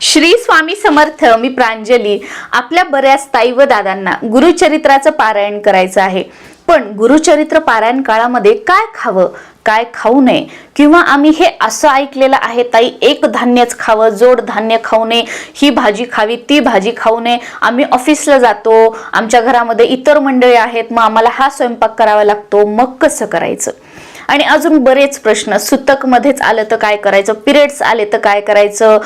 श्री स्वामी समर्थ. मी प्रांजली. आपल्या बऱ्याच ताई व दादांना गुरुचरित्राचं पारायण करायचं आहे, पण गुरुचरित्र पारायण काळामध्ये काय खावं काय खाऊ नये, किंवा आम्ही हे असं ऐकलेलं आहे ताई एक धान्यच खावं, जोड धान्य खाऊ नये, ही भाजी खावी ती भाजी खाऊ नये, आम्ही ऑफिसला जातो, आमच्या घरामध्ये इतर मंडळी आहेत, मग आम्हाला हा स्वयंपाक करावा लागतो, मग कसं करायचं. आणि अजून बरेच प्रश्न. सुतक मध्येच आलं तर काय करायचं, पिरियड्स आले तर काय करायचं,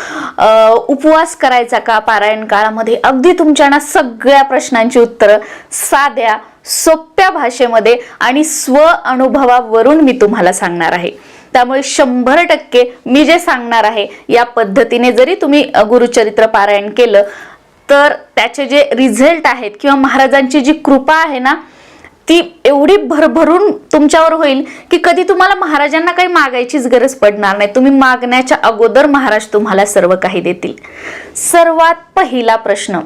उपवास करायचा का पारायण काळामध्ये. अगदी तुमच्या सगळ्या प्रश्नांची उत्तरं साध्या सोप्या भाषेमध्ये आणि स्व अनुभवावरून मी तुम्हाला सांगणार आहे. त्यामुळे 100% मी जे सांगणार आहे या पद्धतीने जरी तुम्ही गुरुचरित्र पारायण केलं तर त्याचे जे रिझल्ट आहेत किंवा महाराजांची जी कृपा आहे ना ती एवढी भरभरून तुमच्यावर होईल की कधी तुम्हाला महाराजांना काही मागायचीच गरज पडणार नाही. तुम्ही मागण्याच्या अगोदर महाराज तुम्हाला सर्व काही देतील. सर्वात पहिला प्रश्न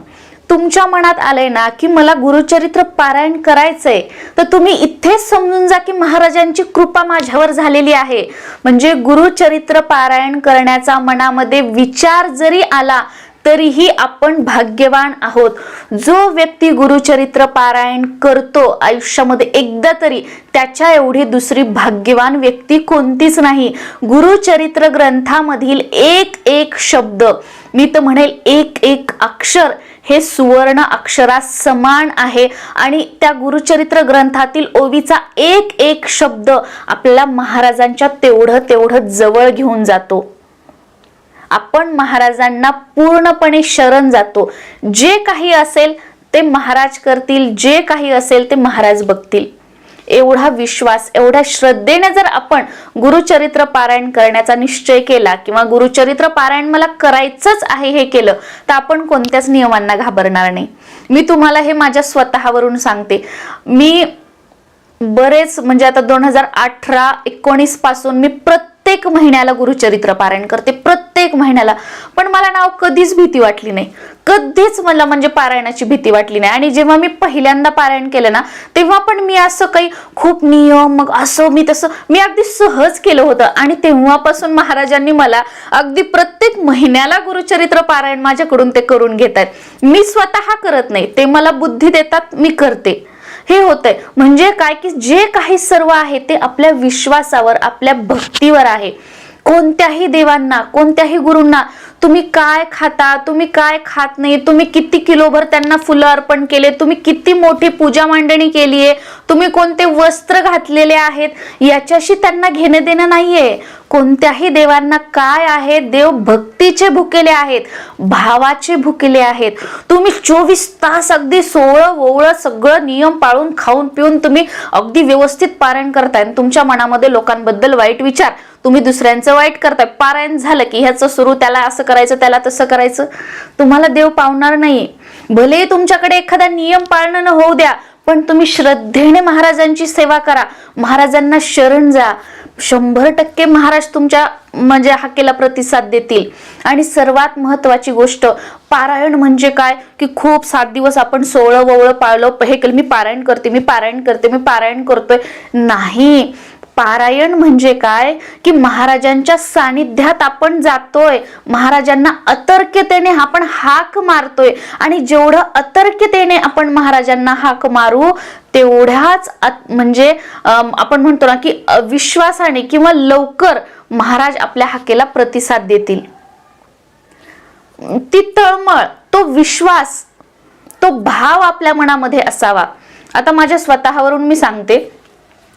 तुमच्या मनात आलंय ना की मला गुरुचरित्र पारायण करायचंय, तर तुम्ही इथेच समजून जा की महाराजांची कृपा माझ्यावर झालेली आहे. म्हणजे गुरुचरित्र पारायण करण्याचा मनामध्ये विचार जरी आला तरीही आपण भाग्यवान आहोत. जो व्यक्ती गुरुचरित्र पारायण करतो आयुष्यामध्ये एकदा तरी, त्याच्या एवढी दुसरी भाग्यवान व्यक्ती कोणतीच नाही. गुरुचरित्र ग्रंथामधील एक एक शब्द, मी तर म्हणेल एक एक अक्षर हे सुवर्ण अक्षरास समान आहे. आणि त्या गुरुचरित्र ग्रंथातील ओवीचा एक एक शब्द आपल्याला महाराजांच्या तेवढं जवळ घेऊन जातो. आपण महाराजांना पूर्णपणे शरण जातो. जे काही असेल ते महाराज करतील, जे काही असेल ते महाराज बघतील. एवढा विश्वास, एवढ्या श्रद्धेने जर आपण गुरुचरित्र पारायण करण्याचा निश्चय केला किंवा गुरुचरित्र पारायण मला करायचंच आहे हे केलं, तर आपण कोणत्याच नियमांना घाबरणार नाही. मी तुम्हाला हे माझ्या स्वतःवरून सांगते. मी बरेच म्हणजे आता 2018-19 पासून मी प्रत्येक महिन्याला गुरुचरित्र पारायण करते, प्रत्येक महिन्याला. पण मला नाव कधीच भीती वाटली नाही, कधीच मला म्हणजे पारायणाची भीती वाटली नाही. आणि जेव्हा मी पहिल्यांदा पारायण केलं ना तेव्हा पण मी असं काही खूप नियम मग असं मी तसं मी अगदी सहज केलं होतं. आणि तेव्हापासून महाराजांनी मला अगदी प्रत्येक महिन्याला गुरुचरित्र पारायण माझ्याकडून ते करून घेतात. मी स्वतः करत नाही, ते मला बुद्धी देतात, मी करते. हे होतंय म्हणजे काय की जे काही सर्व आहे ते आपल्या विश्वासावर, आपल्या भक्तीवर आहे. कोणत्याही देवांना, कोणत्याही गुरूंना तुम्ही काय खाता, तुम्ही काय खात नाही, तुम्ही किती किलोभर त्यांना फुलं अर्पण केले, तुम्ही किती मोठी पूजा मांडणी केलीये, तुम्ही कोणते वस्त्र घातलेले आहेत, याच्याशी त्यांना घेणं देणं नाहीये. कोणत्याही देवांना काय आहे, देव भक्तीचे भुकेले आहेत, भावाचे भुकेले आहेत. तुम्ही 24 तास अगदी सोळं वोवळं सगळं नियम पाळून खाऊन पिऊन तुम्ही अगदी व्यवस्थित पारायण करताय. तुमच्या मनामध्ये लोकांबद्दल वाईट विचार, तुम्ही दुसऱ्यांचं वाईट करताय. पारायण झालं की ह्याचं सुरू, त्याला असं करायचं, त्याला तसं करायचं, तुम्हाला देव पावणार नाही. भले तुमच्याकडे एखादा नियम पाळणं न होऊ द्या, पण तुम्ही श्रद्धेने महाराजांची सेवा करा, महाराजांना शरण जा. 100% महाराज तुमच्या म्हणजे हाकेला प्रतिसाद देतील. आणि सर्वात महत्वाची गोष्ट, पारायण म्हणजे काय की खूप 7 दिवस आपण सोळं ववळं पाळलं, हे केलं, मी पारायण करते, मी पारायण करते, मी पारायण करतोय, नाही. पारायण म्हणजे काय की महाराजांच्या सानिध्यात आपण जातोय, महाराजांना अतर्क्यतेने आपण हाक मारतोय. आणि जेवढं अतर्क्यतेने आपण महाराजांना हाक मारू तेवढ्याच म्हणजे आपण म्हणतो ना की विश्वासाने किंवा लवकर महाराज आपल्या हाकेला प्रतिसाद देतील. ती तळमळ, तो विश्वास, तो भाव आपल्या मनामध्ये असावा. आता माझ्या स्वतःवरून मी सांगते,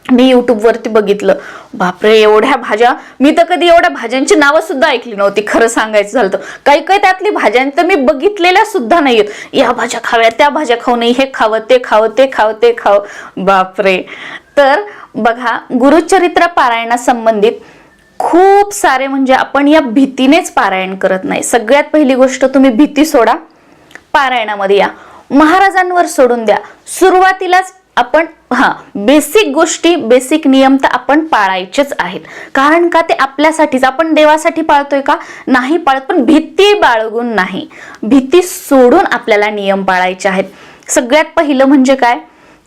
मी YouTube वरती बघितलं, बापरे एवढ्या भाज्या, मी तर कधी एवढ्या भाज्यांची नावं सुद्धा ऐकली नव्हती खरं सांगायचं झालं तर. काही काही त्यातली भाज्या तर मी बघितलेल्या सुद्धा नाहीत. या भाज्या खाव्या, त्या भाज्या खाऊ नये, हे खावं, ते खावं, ते खावं, ते खावं, बापरे. तर बघा, गुरुचरित्र पारायणासंबंधित खूप सारे म्हणजे आपण या भीतीनेच पारायण करत नाही. सगळ्यात पहिली गोष्ट, तुम्ही भीती सोडा, पारायणामध्ये या, महाराजांवर सोडून द्या. सुरुवातीलाच आपण बेसिक गोष्टी, बेसिक नियम तर आपण पाळायचेच आहेत. कारण का, ते आपल्यासाठीच. आपण देवासाठी पाळतोय का, नाही पाळत, पण भीती बाळगून नाही, भीती सोडून आपल्याला नियम पाळायचे आहेत. सगळ्यात पहिलं म्हणजे काय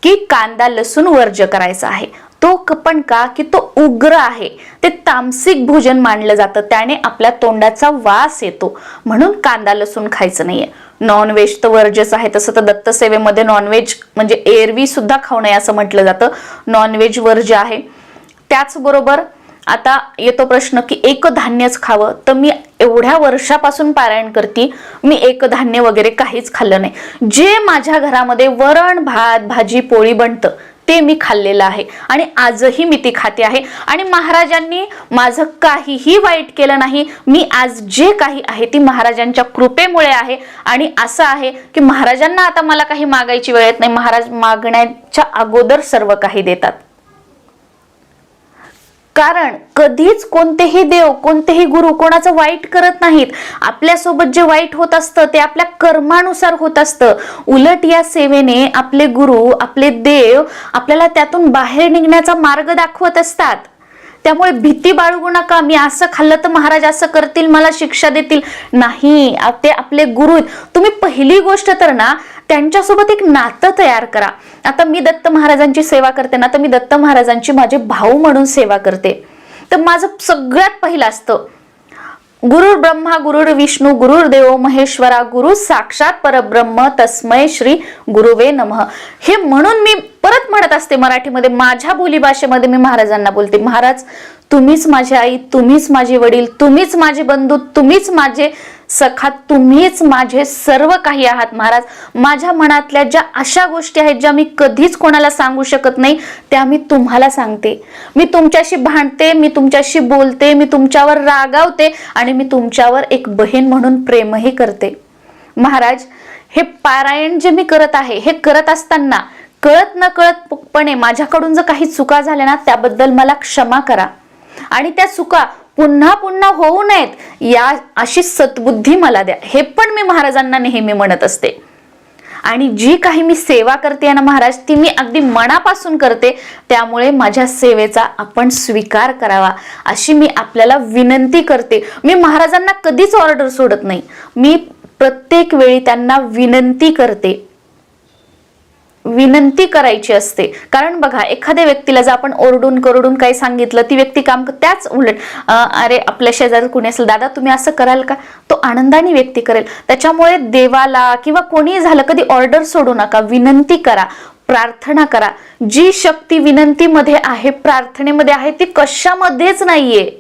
की कांदा लसूण वर्ज्य करायचा आहे. तो पण का की तो उग्र आहे, ते तामसिक भोजन मानलं जातं, त्याने आपल्या तोंडाचा वास येतो, म्हणून कांदा लसूण खायचं नाहीये. नॉनव्हेज तर वर्जच आहे. तसं तर दत्तसेवेमध्ये नॉनव्हेज म्हणजे एरवी सुद्धा खाऊ नये असं म्हटलं जातं. नॉनव्हेज वर्ज आहे. त्याचबरोबर आता येतो प्रश्न की एकधान्यच खावं, तर मी एवढ्या वर्षापासून पारायण करते, मी एकधान्य वगैरे काहीच खाल्लं नाही. जे माझ्या घरामध्ये वरण भात भाजी पोळी बनतं ते मी खाल्लेलं आहे आणि आजही मी ती खाते आहे. आणि महाराजांनी माझं काहीही वाईट केलं नाही. मी आज जे काही आहे ती महाराजांच्या कृपेमुळे आहे. आणि असं आहे की महाराजांना आता मला काही मागायची वेळ येत नाही. महाराज मागण्याच्या अगोदर सर्व काही देतात. कारण कधीच कोणतेही देव कोणतेही गुरु कोणाचं वाईट करत नाहीत. आपल्यासोबत जे वाईट होत असतं ते आपल्या कर्मानुसार होत असतं. उलट या सेवेने आपले गुरु आपले देव आपल्याला त्यातून बाहेर निघण्याचा मार्ग दाखवत असतात. त्यामुळे भीती बाळगू नका, मी असं खाल्लं तर महाराज असं करतील, मला शिक्षा देतील. नाही, ते आपले गुरु आहेत. तुम्ही पहिली गोष्ट तर ना त्यांच्यासोबत एक नातं तयार करा. आता मी दत्त महाराजांची सेवा करते ना, तर मी दत्त महाराजांची माझे भाऊ म्हणून सेवा करते. तर माझं सगळ्यात पहिलं असतं गुरुर ब्रह्मा गुरुर विष्णू गुरुर देव महेश्वरा गुरु साक्षात परब्रह्म तस्मै श्री गुरुवे नमः. हे म्हणून मी परत म्हणत असते मराठीमध्ये, माझ्या बोलीभाषेमध्ये मी महाराजांना बोलते, महाराज तुम्हीच माझी आई, तुम्हीच माझे वडील, तुम्हीच माझे बंधू, तुम्हीच माझे सखा, तुम्हीच माझे सर्व काही आहात. महाराज माझ्या मनातल्या ज्या अशा गोष्टी आहेत ज्या मी कधीच कोणाला सांगू शकत नाही त्या मी तुम्हाला सांगते. मी तुमच्याशी भांडते, मी तुमच्याशी बोलते, मी तुमच्यावर रागावते आणि मी तुमच्यावर एक बहीण म्हणून प्रेमही करते. महाराज हे पारायण जे मी करत आहे हे करत असताना कळत न कळतपणे माझ्याकडून जर काही चुका झाल्या ना त्याबद्दल मला क्षमा करा आणि त्या चुका पुन्हा पुन्हा होऊ नयेत या अशी सद्बुद्धी मला द्या. हे पण मी महाराजांना नेहमी म्हणत असते. आणि जी काही मी सेवा करते ना महाराज ती मी अगदी मनापासून करते. त्यामुळे माझ्या सेवेचा आपण स्वीकार करावा अशी मी आपल्याला विनंती करते. मी महाराजांना कधीच ऑर्डर सोडत नाही. मी प्रत्येक वेळी त्यांना विनंती करते, विनंती करायची असते. कारण बघा एखाद्या व्यक्तीला जर आपण ओरडून करून काही सांगितलं ती व्यक्ती काम त्याच उलट अरे आपल्या शेजारी कोणी असेल, दादा तुम्ही असं कराल का, तो आनंदाने व्यक्ती करेल. त्याच्यामुळे देवाला किंवा कोणी झालं कधी ऑर्डर सोडू नका, विनंती करा, प्रार्थना करा. जी शक्ती विनंतीमध्ये आहे प्रार्थनेमध्ये आहे ती कशामध्येच नाहीये,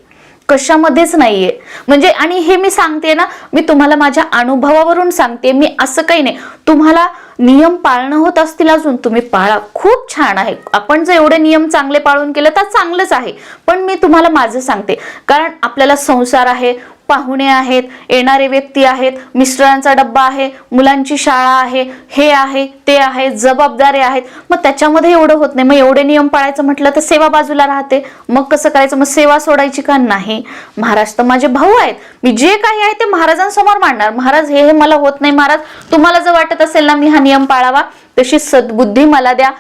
कशामध्येच नाहीये. म्हणजे आणि हे मी सांगते ना, मी तुम्हाला माझ्या अनुभवावरून सांगते. मी असं काही नाही, तुम्हाला नियम पाळणं होत असतील अजून तुम्ही पाळा, खूप छान आहे. आपण जर एवढे नियम चांगले पाळून केले तर चांगलंच आहे. पण मी तुम्हाला माझं सांगते, कारण आपल्याला संसार आहे, पाहुणे आहेत, येणारे व्यक्ती आहेत, मिस्टरांचा डब्बा आहे, मुलांची शाळा आहे, हे आहे ते आहे, जबाबदारी आहेत. मग त्याच्यामध्ये एवढं होत नाही. मग एवढे नियम पाळायचं म्हटलं तर सेवा बाजूला राहते. मग कसं करायचं, मग सेवा सोडायची का नाही. महाराज तर माझे भाऊ आहेत, मी जे काही आहे ते महाराजांसमोर मांडणार. महाराज हे मला होत नाही, महाराज तुम्हाला जर वाटत असेल ना मी हा नियम पाळावा तशी सद्बुद्धी मला द्या.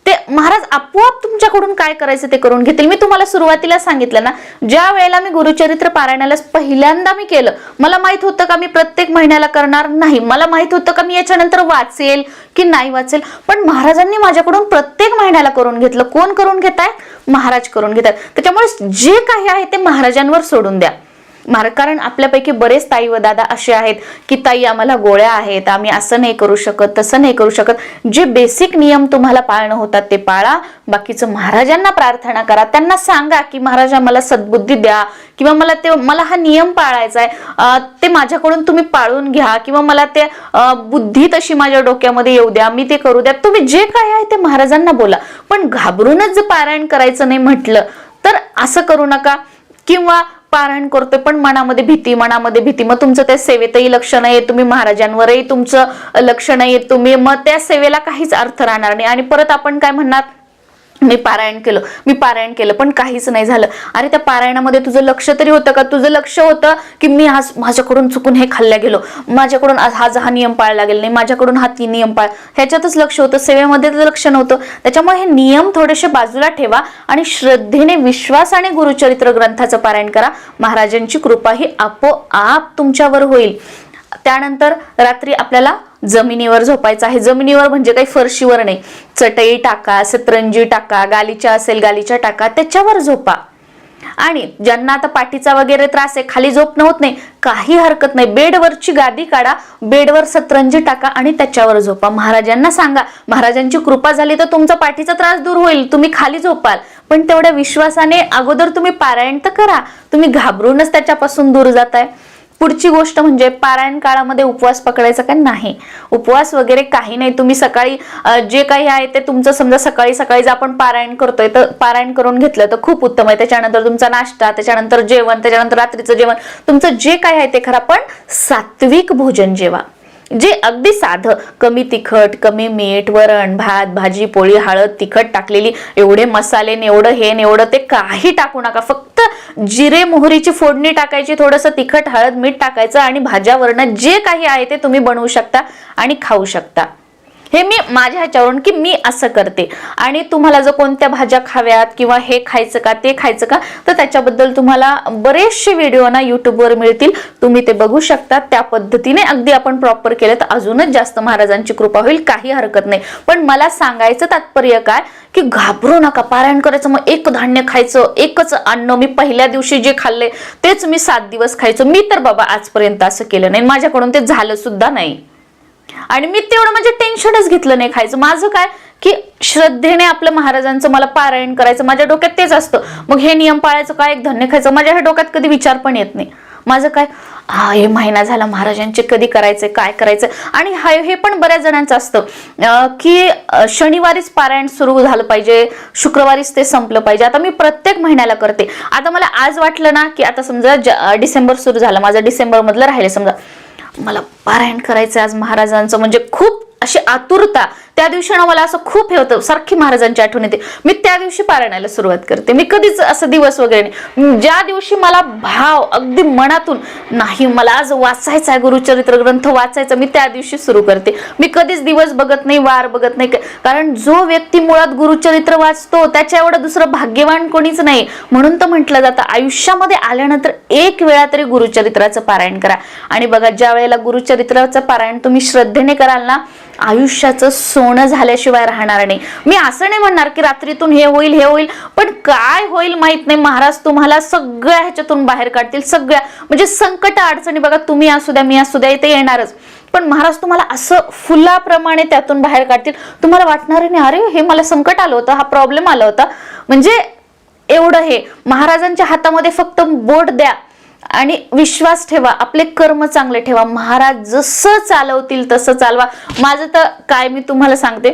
ते महाराज आपोआप तुमच्याकडून काय करायचं ते करून घेतील. मी तुम्हाला सुरुवातीला सांगितलं ना, ज्या वेळेला मी गुरुचरित्र पारायणाला पहिल्यांदा मी केलं, मला माहित होतं का मी प्रत्येक महिन्याला करणार नाही. मला माहित होतं का मी याच्यानंतर वाचेल की नाही वाचेल. पण महाराजांनी माझ्याकडून प्रत्येक महिन्याला करून घेतलं. कोण करून घेताय, महाराज करून घेतात. त्याच्यामुळे जे काही आहे ते महाराजांवर सोडून द्या. कारण आपल्यापैकी बरेच ताई व दादा असे आहेत की ताई आम्हाला गोळ्या आहेत, आम्ही असं नाही करू शकत, तसं नाही करू शकत. जे बेसिक नियम तुम्हाला पाळणं होतात ते पाळा. बाकीचं महाराजांना प्रार्थना करा, त्यांना सांगा की महाराज मला सद्बुद्धी द्या किंवा मला हा नियम पाळायचा आहे, ते माझ्याकडून तुम्ही पाळून घ्या किंवा मला ते बुद्धी तशी माझ्या डोक्यामध्ये येऊ द्या, मी ते करू द्या. तुम्ही जे काय आहे ते महाराजांना बोला. पण घाबरूनच जर पारायण करायचं नाही म्हटलं तर असं करू नका. किंवा पारायण करतोय पण मनामध्ये भीती, मग तुमचं त्या सेवेतही लक्ष नाहीये, तुम्ही महाराजांवरही तुमचं लक्ष नाहीये, तुम्ही मग त्या सेवेला काहीच अर्थ राहणार नाही. आणि परत आपण काय म्हणणार, मी पारायण केलं पण काहीच नाही झालं. अरे त्या पारायणामध्ये तुझं लक्ष तरी होतं का, तुझं लक्ष होतं की मी आज माझ्याकडून चुकून हे खाल्ल्या गेलो, माझ्याकडून आज हा नियम पाळला गेला नाही, माझ्याकडून हा ती नियम पाळ, ह्याच्यातच लक्ष होतं, सेवेमध्ये तर लक्ष नव्हतं. त्याच्यामुळे हे नियम थोडेसे बाजूला ठेवा आणि श्रद्धेने विश्वासाने गुरुचरित्र ग्रंथाचं पारायण करा. महाराजांची कृपा ही आपोआप तुमच्यावर होईल. त्यानंतर रात्री आपल्याला जमिनीवर झोपायचं आहे. जमिनीवर म्हणजे काही फरशीवर नाही, चटई टाका, सतरंजी टाका, गालीच्या असेल गालीच्या टाका, त्याच्यावर झोपा. आणि ज्यांना आता पाठीचा वगैरे त्रास आहे, खाली झोपणं होत नाही, काही हरकत नाही, बेडवरची गादी काढा, बेडवर सतरंजी टाका आणि त्याच्यावर झोपा. महाराजांना सांगा, महाराजांची कृपा झाली तर तुमचा पाठीचा त्रास दूर होईल, तुम्ही खाली झोपाल. पण तेवढ्या विश्वासाने अगोदर तुम्ही पारायण तर करा, तुम्ही घाबरूनच त्याच्यापासून दूर जाताय. पुढची गोष्ट म्हणजे पारायण काळामध्ये उपवास पकडायचा का नाही, उपवास वगैरे काही नाही. तुम्ही सकाळी जे काही आहे ते तुमचं, समजा सकाळी सकाळी जर आपण पारायण करतोय तर पारायण करून घेतलं तर खूप उत्तम आहे. त्याच्यानंतर तुमचा नाश्ता, त्याच्यानंतर जेवण, त्याच्यानंतर रात्रीचं जेवण, तुमचं जे काही आहे ते खरं पण सात्विक भोजन जेवा, जे अगदी साधं, कमी तिखट, कमी मीठ, वरण भात, भाजी पोळी, हळद तिखट टाकलेली, एवढे मसाले एवढं हे एवढं ते काही टाकू नका. फक्त जिरे मोहरीची फोडणी टाकायची, थोडंसं तिखट हळद मीठ टाकायचं आणि भाज्या वरण जे काही आहे ते तुम्ही बनवू शकता आणि खाऊ शकता. हे मी माझ्या ह्याच्यावरून की मी असं करते. आणि तुम्हाला जर कोणत्या भाज्या खाव्यात किंवा हे खायचं का ते खायचं का, तर त्याच्याबद्दल तुम्हाला बरेचसे व्हिडिओ ना युट्यूबवर मिळतील, तुम्ही ते बघू शकता. त्या पद्धतीने अगदी आपण प्रॉपर केलं तर अजूनच जास्त महाराजांची कृपा होईल, काही हरकत नाही. पण मला सांगायचं तात्पर्य काय की घाबरू नका, पारायण करायचं मग एक धान्य खायचं, एकच अन्न, मी पहिल्या दिवशी जे खाल्ले तेच मी 7 दिवस खायचं. मी तर बाबा आजपर्यंत असं केलं नाही, माझ्याकडून ते झालं सुद्धा नाही. आणि मी तेवढं म्हणजे टेन्शनच घेतलं नाही खायचं. माझं काय की श्रद्धेने आपलं महाराजांचं मला पारायण करायचं, माझ्या डोक्यात तेच असतं. मग हे नियम पाळायचं काय, एक धान्य खायचं, माझ्या ह्या डोक्यात कधी विचार पण येत नाही. माझं काय, हे महिना झाला महाराजांचे कधी करायचे, काय करायचं. आणि हे पण बऱ्याच जणांचं असतं की शनिवारीच पारायण सुरू झालं पाहिजे, शुक्रवारीच ते संपलं पाहिजे. आता मी प्रत्येक महिन्याला करते. आता मला आज वाटलं ना की आता समजा डिसेंबर सुरू झालं, माझं डिसेंबर मधलं राहिले, समजा मला पारायण करायचं आज महाराजांचं, म्हणजे खूप अशी आतुरता. त्या दिवशी ना मला असं खूप हे होतं, सारखी महाराजांची आठवण येते, मी त्या दिवशी पारायणाला सुरुवात करते. मी कधीच असं दिवस वगैरे नाही, ज्या दिवशी मला भाव अगदी मनातून नाही मला आज वाचायचं आहे, गुरुचरित्र ग्रंथ वाचायचा, मी त्या दिवशी सुरू करते. मी कधीच दिवस बघत नाही, वार बघत नाही, कारण जो व्यक्ती मुळात गुरुचरित्र वाचतो त्याच्या एवढं दुसरं भाग्यवान कोणीच नाही. म्हणून तर म्हटलं जातं आयुष्यामध्ये आल्यानंतर एक वेळा तरी गुरुचरित्राचं पारायण करा. आणि बघा, ज्या वेळेला गुरुचरित्राचं पारायण तुम्ही श्रद्धेने कराल ना, आयुष्याचं सोनं झाल्याशिवाय राहणार नाही. मी असं नाही म्हणणार की रात्रीतून हे होईल हे होईल, पण काय होईल माहित नाही. महाराज तुम्हाला सगळ्या ह्याच्यातून बाहेर काढतील, सगळ्या म्हणजे संकट अडचणी बघा, तुम्ही असू द्या मी असू द्या ते येणारच, पण महाराज तुम्हाला असं फुलाप्रमाणे त्यातून बाहेर काढतील. तुम्हाला वाटणार नाही अरे हे मला संकट आलं होतं, हा प्रॉब्लेम आला होता. म्हणजे एवढं हे महाराजांच्या हातामध्ये फक्त बोट द्या आणि विश्वास ठेवा, आपले कर्म चांगले ठेवा, महाराज जसं चालवतील तसं चालवा. माझं तर काय मी तुम्हाला सांगते,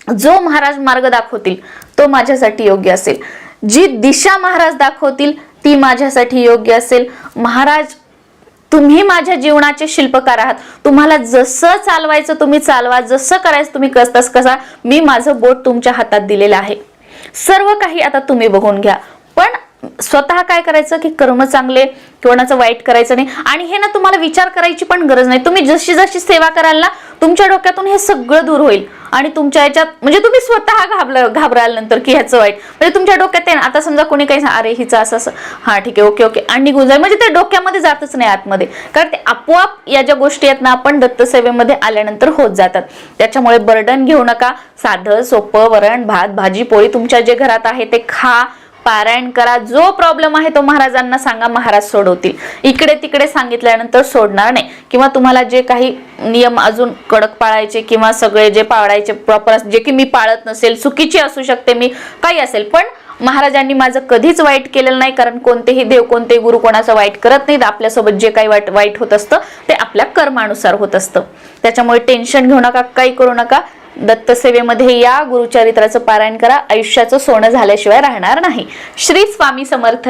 जो महाराज मार्ग दाखवतील तो माझ्यासाठी योग्य असेल, जी दिशा महाराज दाखवतील ती माझ्यासाठी योग्य असेल. महाराज तुम्ही माझ्या जीवनाचे शिल्पकार आहात, तुम्हाला जसं चालवायचं तुम्ही चालवा, जसं करायचं तुम्ही तसं कसा. मी माझं बोट तुमच्या हातात दिलेलं आहे, सर्व काही आता तुम्ही बघून घ्या. पण स्वतः काय करायचं की कर्म चांगले, कोणाचं वाईट करायचं नाही. आणि हे ना तुम्हाला विचार करायची पण गरज नाही, तुम्ही जशी जशी सेवा कराल ना तुमच्या डोक्यातून हे सगळं दूर होईल. आणि तुमच्या याच्यात म्हणजे तुम्ही स्वतः घाबराल नंतर की ह्याचं वाईट, म्हणजे तुमच्या डोक्यात आहे ना. आता समजा कोणी काही अरे हिचं असं असं, हा ठीक आहे ओके ओके, आणि निघून जाईल, म्हणजे ते डोक्यामध्ये जातच नाही आतमध्ये, कारण ते आपोआप या ज्या गोष्टी आहेत ना आपण दत्तसेवेमध्ये आल्यानंतर होत जातात. त्याच्यामुळे बर्डन घेऊ नका, साधं सोपं वरण भात भाजी पोळी तुमच्या जे घरात आहे ते खा, पारायण करा. जो प्रॉब्लेम आहे तो महाराजांना सांगा, महाराज सोडवतील. इकडे तिकडे सांगितल्यानंतर सोडणार नाही. किंवा तुम्हाला जे काही नियम अजून कडक पाळायचे किंवा सगळे जे पाळायचे प्रॉपर, जे की मी पाळत नसेल, चुकीची असू शकते मी, काही असेल, पण महाराजांनी माझं कधीच वाईट केलेलं नाही. कारण कोणतेही देव कोणतेही गुरु कोणाचं वाईट करत नाहीत. आपल्यासोबत जे काही वाईट होत असतं ते आपल्या कर्मानुसार होत असतं. त्याच्यामुळे टेन्शन घेऊ नका, काही करू नका. दत्तसेवेमध्ये या, गुरुचरित्राचं पारायण करा, आयुष्याचं सोनं झाल्याशिवाय राहणार नाही. श्री स्वामी समर्थ.